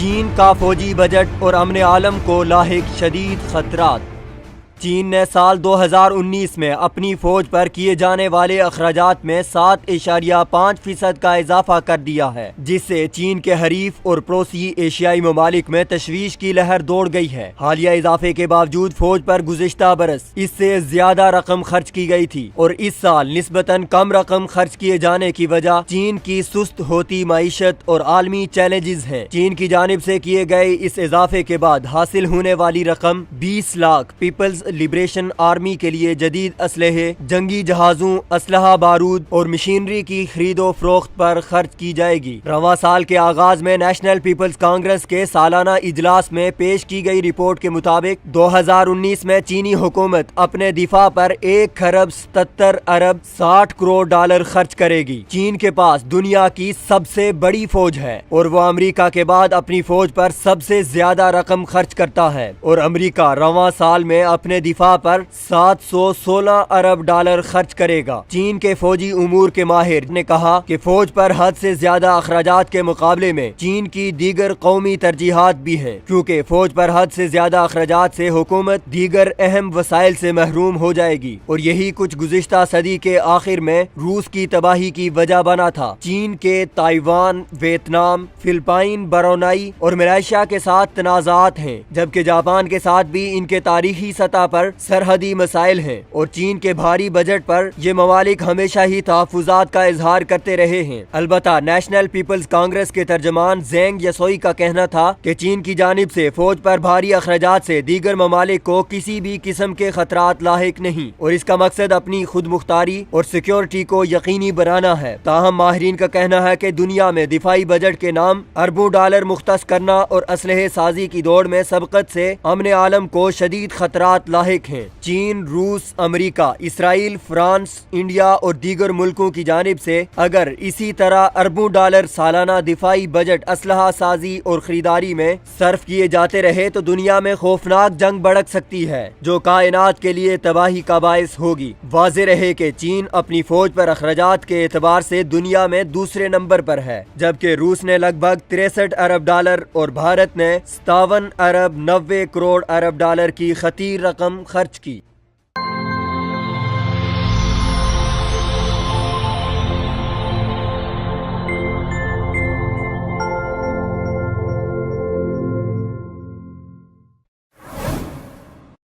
چین کا فوجی بجٹ اور امن عالم کو لاحق شدید خطرات۔ چین نے سال 2019 میں اپنی فوج پر کیے جانے والے اخراجات میں 7.5% کا اضافہ کر دیا ہے، جس سے چین کے حریف اور پڑوسی ایشیائی ممالک میں تشویش کی لہر دوڑ گئی ہے۔ حالیہ اضافے کے باوجود فوج پر گزشتہ برس اس سے زیادہ رقم خرچ کی گئی تھی، اور اس سال نسبتاً کم رقم خرچ کیے جانے کی وجہ چین کی سست ہوتی معیشت اور عالمی چیلنجز ہیں۔ چین کی جانب سے کیے گئے اس اضافے کے بعد حاصل ہونے والی رقم 20 لاکھ پیپلز لبریشن آرمی کے لیے جدید اسلحے، جنگی جہازوں، اسلحہ بارود اور مشینری کی خرید و فروخت پر خرچ کی جائے گی۔ رواں سال کے آغاز میں نیشنل پیپلز کانگریس کے سالانہ اجلاس میں پیش کی گئی رپورٹ کے مطابق 2019 میں چینی حکومت اپنے دفاع پر 1.77 ارب خرچ کرے گی۔ چین کے پاس دنیا کی سب سے بڑی فوج ہے اور وہ امریکہ کے بعد اپنی فوج پر سب سے زیادہ رقم خرچ کرتا ہے، اور امریکہ رواں سال میں اپنے دفاع پر 716 ارب ڈالر خرچ کرے گا۔ چین کے فوجی امور کے ماہر نے کہا کہ فوج پر حد سے زیادہ اخراجات کے مقابلے میں چین کی دیگر قومی ترجیحات بھی ہیں، کیونکہ فوج پر حد سے زیادہ اخراجات سے حکومت دیگر اہم وسائل سے محروم ہو جائے گی، اور یہی کچھ گزشتہ صدی کے آخر میں روس کی تباہی کی وجہ بنا تھا۔ چین کے تائیوان، ویتنام، فلپائن، برونائی اور ملائیشیا کے ساتھ تنازعات ہیں، جبکہ جاپان کے ساتھ بھی ان کے تاریخی سطح پر سرحدی مسائل ہیں، اور چین کے بھاری بجٹ پر یہ ممالک ہمیشہ ہی تحفظات کا اظہار کرتے رہے ہیں۔ البتہ نیشنل پیپلز کانگریس کے ترجمان زینگ یسوئی کا کہنا تھا کہ چین کی جانب سے فوج پر بھاری اخراجات سے دیگر ممالک کو کسی بھی قسم کے خطرات لاحق نہیں، اور اس کا مقصد اپنی خود مختاری اور سیکیورٹی کو یقینی بنانا ہے۔ تاہم ماہرین کا کہنا ہے کہ دنیا میں دفاعی بجٹ کے نام اربوں ڈالر مختص کرنا اور اسلحے سازی کی دوڑ میں سبقت سے امن عالم کو شدید خطرات لاحق ہیں۔ چین، روس، امریکہ، اسرائیل، فرانس، انڈیا اور دیگر ملکوں کی جانب سے اگر اسی طرح اربوں ڈالر سالانہ دفاعی بجٹ اسلحہ سازی اور خریداری میں صرف کیے جاتے رہے تو دنیا میں خوفناک جنگ بھڑک سکتی ہے، جو کائنات کے لیے تباہی کا باعث ہوگی۔ واضح رہے کہ چین اپنی فوج پر اخراجات کے اعتبار سے دنیا میں دوسرے نمبر پر ہے، جبکہ روس نے لگ بھگ 63 ارب ڈالر اور بھارت نے 57 ارب 90 کروڑ ارب ڈالر کی خطیر رقم خرچ کی۔